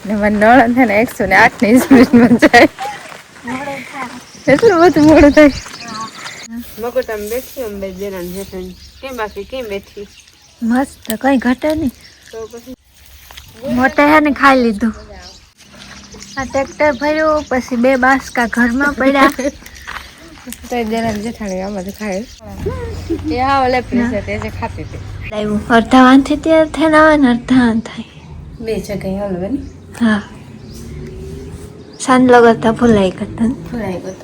ને મારી નણંદ છે ને 108 ની સ્પીડમાં જાય. એટલું બધું મોડું થાય. મકોટામ બેઠી અમે દેરાણી જેઠાણી. કેમ બાકી કેમ બેઠી? મસ્ત કઈ ઘટે નહીં. તો પછી મોટે હે ને ખાઈ લીધું. આ ટ્રેક્ટર ભર્યું પછી 2 બાસકા ઘરમાં પડ્યા. તો દેરાણી જેઠાણી આમાં ખાય. એ હા ઓલે પ્રેશર તે જે ખાતી હતી. આવ્યું અડધા વાંથી તૈયાર થઈને આવે ને અડધા વાન થાય. 2 જગ્યાએ હલવે ને. હા સાંજ લગતા ભૂલાઈ ગતા ભૂલાઈ ગયું.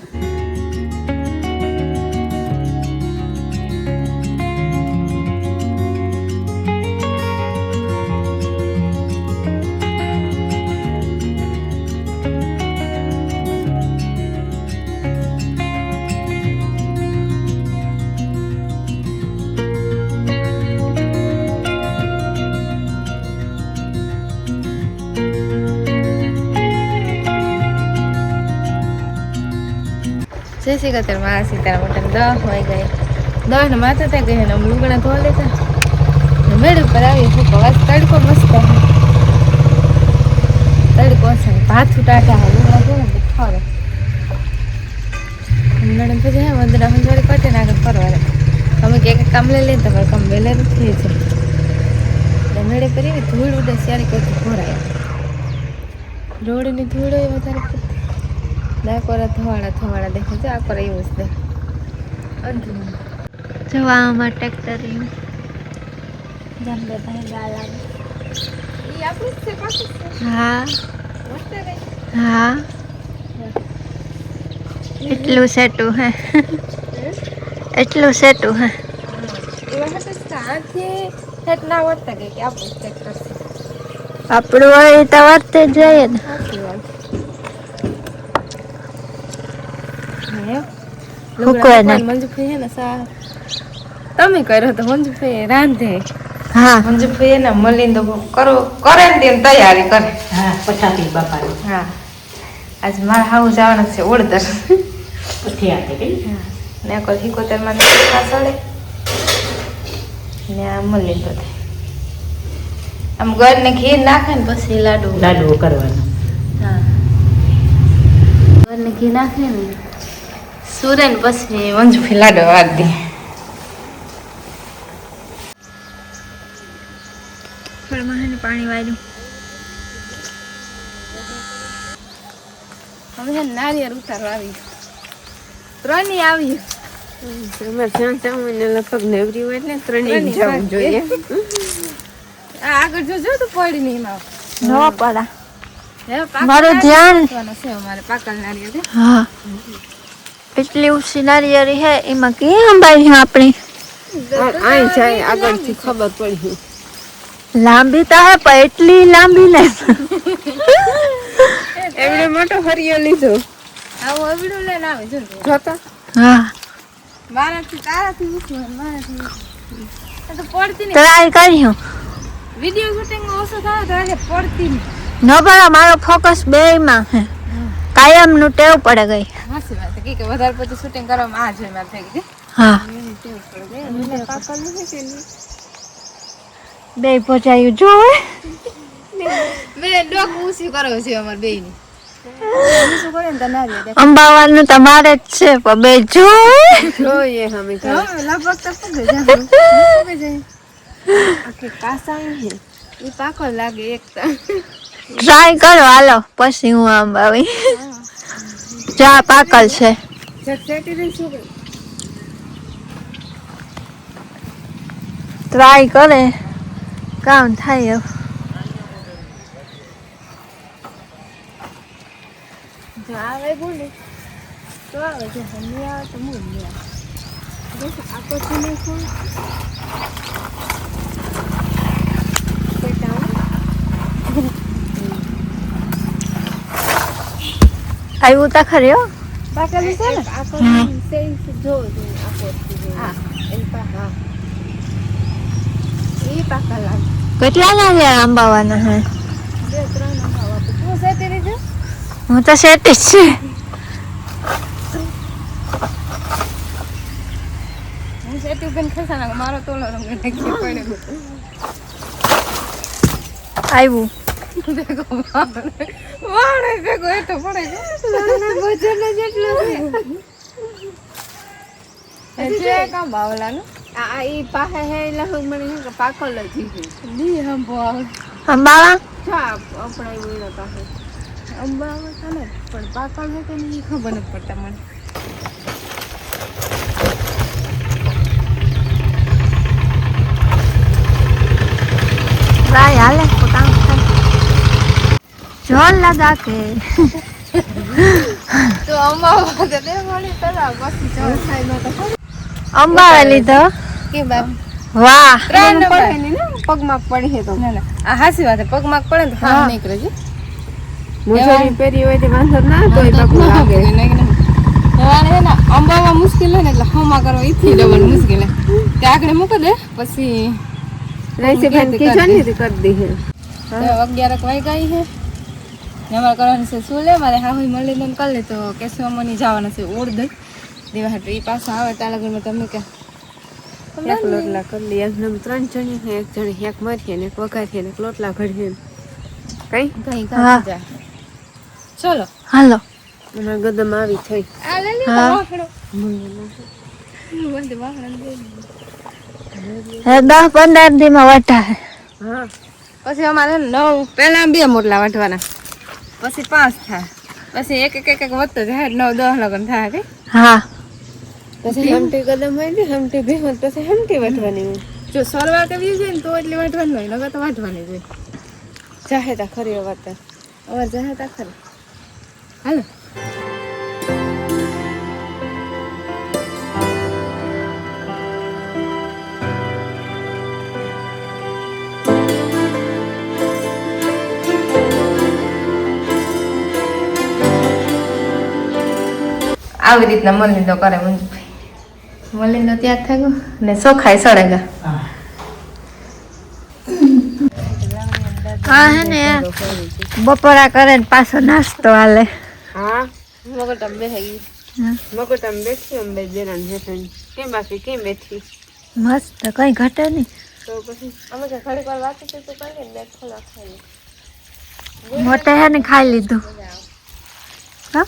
જય શ્રી કૃષ્ણ માં સીતારામ. 10 વાઈ ગઈ. 10 ને માથે થઈ ગઈ ને લુગડા ધોવા લેતા મેળ ઉપર આવી અવાજ તડકો મસ્ત તડકો છે. ભાથું ટાટા હે લુગડા ધોવા ને ખરે હમણાં પછી હે વંદના હંજવારી કટે નાખે ફરવા. અમે કે કામ લઈ લઈએ તમારે કામ વહેલા થઈ જાય. મેળે પર એવી ધૂળ ઉડે સારી કોઈ ખોરાય રોડની ધૂળ હોય વધારે દાકોરા થવાડા દેખે છે. આ કરે એવું છે જવામાં ટ્રેક્ટર જામ બધા ગાલા. ઈ આપણું છે પાછું છે. હા મસ્ત રે. હા એટલું સેટું હે. એટલું સેટું હે. એવા હતા સાથી હેટ ના વધતા કે આપણું ટ્રેક્ટર છે. આપણું હોય તો વર્તે જઈએ ને. સાચી વાત. હુકવે ને. મંજુફઈ હે ને સા તમે કર્યો તો મંજુફઈ રાંધે. હા મંજુફઈ ને મળીને તો કરે ને તેની તૈયારી કરે. હા પછાતી બાપા. હા આજ મારા હાઉ જવાના છે ઓળદર. પછી આતે કઈ. હા ને કોઈ 71 માં સડે ને આ મળીને તો આમ ઘર ને ઘી નાખે ને પછી લાડુ કરવાના. હા ઘર ને ઘી નાખે ને સુરે ને પછી મંજુફી લાડો વાર દે. ફળમાં પાણી વાળ્યું. હવે છે નારિયેળ ઉતારવા આવી 3 આવી. લગભગ નેવરી હોય એટલે 3 જવું જોઈએ. આગળ જોજો તો પડી નહીં એમાં ન પડા મારું મારું ધ્યાન છે અમારે પાકલ નારિયેળ. હા એટલી ઊંચી નારિયેળી હે એમાં કેમ બાઈ આપણી આઈ જાય આગળથી ખબર પડી. લાંબી તો હે પણ એટલી લાંબી ને એવડો મોટો હરિયો લીધો. આવો એવડો લઈને આવે જો જોતા. હા મારાથી તારાથી ઊંચું મારાથી તો પડતી નહીં. ટ્રાય કર્યું વિડિયો શૂટિંગ ઓછો થાય તો આજે પડતી નહીં. ન પડે મારો ફોકસ બેયમાં હે. કાયમ નું ટેવ પડે ગઈ. હાસી વાત કે વધારે પડતું શૂટિંગ કરવામાં આ જોઈ માર થઈ ગઈ. હા ટેવ પડે એટલે પાકલ નથી કે નહીં. બે પહોંચાયું જોવે બે ડોક ઊંચી કરો છે અમાર બેયની. ઊંચું કરે ને તો નારિયેળ અંબાવાનું તમારે જ છે પણ બે જોવે જોઈએ અમે તો લગભગ તો પગે જાય આખી કાસાઈ છે એ પાકો લાગે એક તો. ટ્રાય કરો હાલો પછી હું અંબાવી. જા પાકલ છે. ટ્રાય કરે કામ થાય એવું. જો આવે બોલે તો આવે જો નહીં આવે તો મૂળ નહીં આવે. બસ આખો છે નહીં કોણ આવ્યું તા ખરી હો. પાકેલું છે ને આખો જો આખો હા એની પા હા એ પાકા લાગે. કેટલા લાગે આંબાવાના હે? 2-3 આંબા તું સેટી લીધું. હું તો સેટ જ છે. હું સેટી બેન ખસાના મારો તોલો રંગ નાખી પડ્યો. આવ્યું देखो वाणे देखो एटो पड़े વજન જ એટલું છે એટલે કામ બાવલાનું આ ઈ પાસે હે એટલે હું મને કે પાકલ જ છે દી હમ બોલ અંબાવા ચા આપણે ઉઈનો પાસે અંબાવા કાને પણ પાકળ હે કે નહીં ખબર નથી પડતા મને ભાઈ હાલે કામ થાય જોર લગા કે તો અંબાવા તો દે મળી તલા પછી ચાલ થાય નો તો અંબાવા લીધો કે બાપ વાહ ત્રણ પડે નંબર ની ને પગમાં પડી છે તો ના ના આ હાસી વાત છે પગમાં પડે ને તો હા નીકળે છે મોજડી પહેરી હોય તો વાંધો ના તોય બાપુ લાગે એવાને હે ને અંબાવા મુશ્કેલ હે ને એટલે હમા કરવા ઈથી ડબલ મુશ્કેલ હે તે આગળ મૂકી દે પછી રહીસે ભાઈ કિચન ની કરી દી હે 11 વાગ્યા હે ને અમારે કરવાનું છે શું લે મારે હા હોય મળી ને કરી લે તો કેસો અમની જવાના છે ઉડ દઈ દેવા હાટુ ઈ પાછા આવે ત્યાં લગનમાં તમે કે એક લોટલા કરી લી એક નમ 3 જણી છે એક જણી એક મારી ને એક વઘારી ને એક લોટલા ઘડી કઈ કઈ કાઢી જાય ચલો હાલો મને ગદમ આવી થઈ આ લે લે વાખડો મને વાખડા દે હે 10-15 દી માં વટા હે હા પછી અમારે 9 પહેલા 2 મોટલા વાટવાના પછી 5 થાય પછી એક વધતો જાય 9-10 લગન થાય કે હા પછી હમટી કદમ હોય ને હમટી ભેહત પછી હમટી વટવાની જો સરવા કે વી જાય ને તો એટલી વાટવાની હોય નગર તો વાટવાની જ હોય ચાહે તા ખરી વાત અવાર જાહે તા ખરી હાલો આવી રીતના મલિંદો કરે મંજુભાઈ મલિંદો ત્યાં થાય ને સોખાય સળેગા હા હે ને બપોરા કરે ને પાછો નાસ્તો હાલે હા મગટમ બેહી મગટમ બેઠી અંબે જરણ હેઠળ કેમ બાકી કેમ બેઠી મસ્ત કઈ ઘટે નહીં તો પછી અમે કે ઘડી વાર વાત તો કરી ને ખોલા ખાઈ મોટે હે ને ખાઈ લીધું હા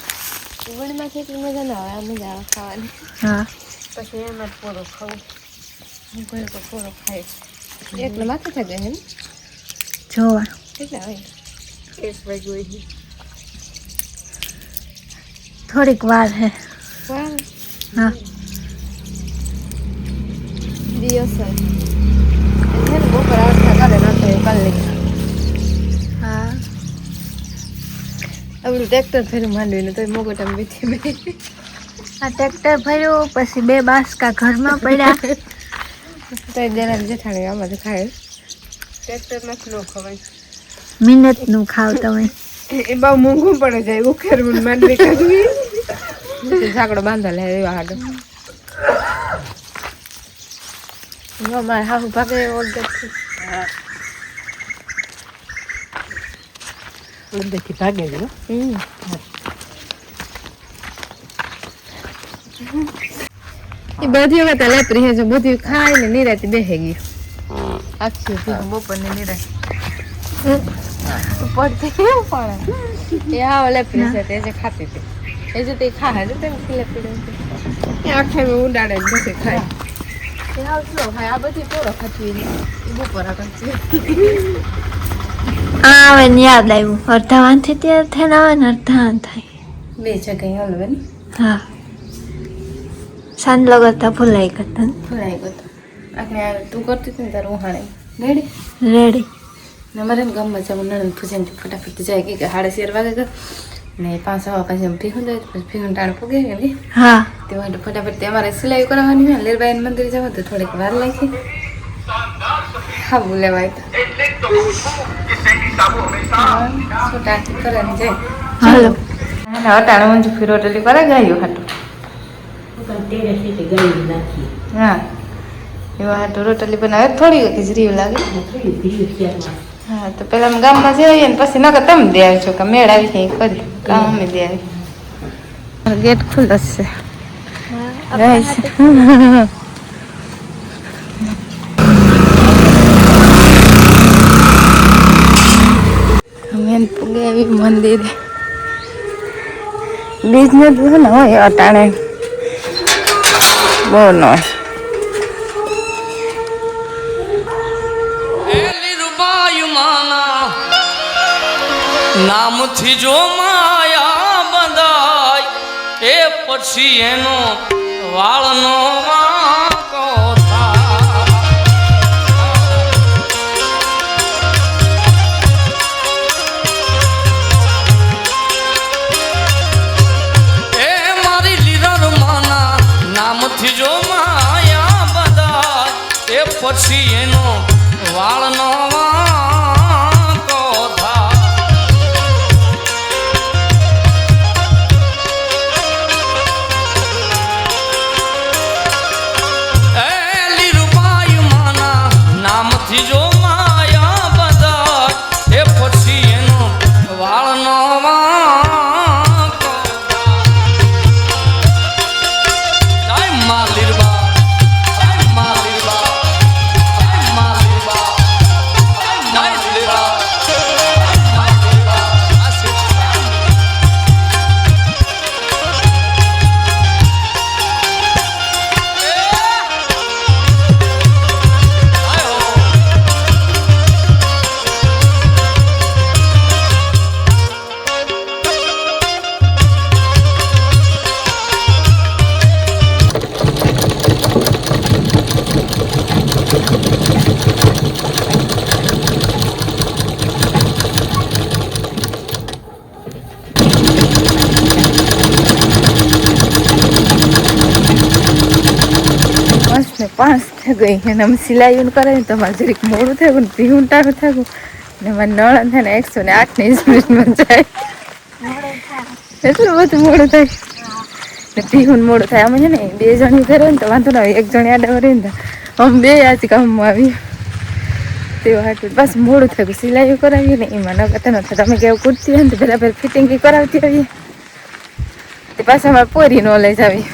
ઉગડીમાં કેટલી મજા ના આવે મજા આવે ખાવાની હા પછી એમાં જ પૂરો ખાવું હું કોઈ પૂરો ખાય એટલે માથે થઈ જાય ને જોવા કેટલા હોય 1 વાગ્યો થોડીક વાર હે હા દિવસ છે ને બપોર આવતા કરે ના થાય કાલે હા આવડું ટ્રેક્ટર ફેરું માંડવીને તો મોગોટામ બેઠી બેઠી આ ટ્રેક્ટર ભર્યું પછી 2 બાસકા ઘરમાં પડ્યા તો જરા જેઠાણી આમાંથી ખાય ટ્રેક્ટર નથી ન ખવાય મિનિટ નું ખાવ તમે એ બહુ મોંઘું પડે જાય ઉખેરવું માંડવી કાઢવી ઝાકડો બાંધા લે એવા હાડો મારે હાહુ ભાગે ઓર્ડર અડધેથી ભાગે છે એ બધી હવે તો લેપરી હે જો બધી ખાઈ ને નિરાતી બેહી ગઈ આખી બપોર ને નિરાત પડતી કેમ પડે એ હા લેપરી છે તે જે ખાતી હતી એ જો તે ખાહે તો તેમ લેપરી એ આખે મેં ઉડાડે જ બધી ખાય એ હાવ સ્લો ખાય આ બધી પોરો ખાતી એ બપોરા કરતી આવે ને યાદ આવ્યું અડધા વાંથી ત્યારે થઈને આવે ને અડધા વાન થાય 2 જગ્યાએ હલવે ને હા સાંજ લગતા ભૂલાઈ કરતા ભરાઈ ગયો આપણે તું કરતી હતી ને તારું ઉહાણે રેડી રેડી ને અમારે ગામમાં જવું નણંદ પૂજન ફટાફટ જાય કે 11:30 વાગે ગયો ને 5:30 ભીખું જાય પછી ભીખું ટાણ પૂગે કે હા તે માટે ફટાફટ અમારે સિલાઈ કરાવવાની હોય લેરબાઈ મંદિર જવું તો થોડીક વાર લાગી હા બોલેવાય છોટાથી કરવાની જાય હાલો હા અટાણે મંજુ ફિરોટલી કરે ગાયું હાટું તેરે સીટે ગળી નાખી હા એવા હાટું રોટલી બનાવે થોડી ખીચરી લાગે થોડી ભીડ શેરમાં હા તો પેલા અમે ગામમાં જઈએ ને પછી નકર તમે દે આવજો કે મેળ આવી છે કરી કામ અમે દે આવી ગેટ ખુલ્લો છે પૂગે આવી મંદિરે બીજને તો ને હોય અટાણે બહુ ન હોય. નામથી જો માયા બંધાય એ પછી એનો વાળનો વાંકો થાય. એ મારી લીરર માના નામથી જો માયા બંધાય એ પછી એનો વાળનો જો માયા બધા એ પછી એનો વાળનો વાંકો થાય. માલીરબા માલીરબા માલીરબા માલીરબા પાંચ થઈ ગઈ અને અમે સિલાઈઓ કરે ને તમારે જરીક મોડું થયું ને પીવું ટાણું થયું ને મારે નળ થાય ને 108ની સ્પીડમાં જાય એટલું બધું મોડું થાય ને પીવું મોડું થાય. અમે છે ને 2 જણી ઘરે ને તો વાંધો ના આવે, 1 જણી આડા વરે ને અમે 2 આજે કામમાં આવીએ તેવું હાટું બસ મોડું થયું. સિલાઈઓ કરાવીએ ને એમાં નકર ન થાય. તમે કેવું કૂદતી હોય ને તો બરાબર ફિટિંગ કરાવતી આવીએ તે પાછા અમારે પોરી ન લઈ જાવી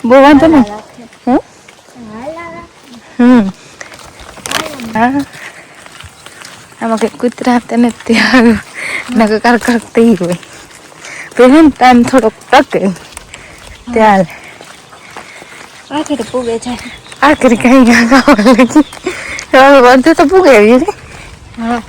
બહુ વાંધો ને. હા આમાં કંઈ કૂતરા હતા નથી આવ્યું નકર કરક થઈ હોય પહેલે ને ટાઈમ થોડોક ટકે ત્યારે આખરે પૂગે જાય. આખરી કઈ ખાવા લાગી બધું તો પૂગે આવી હા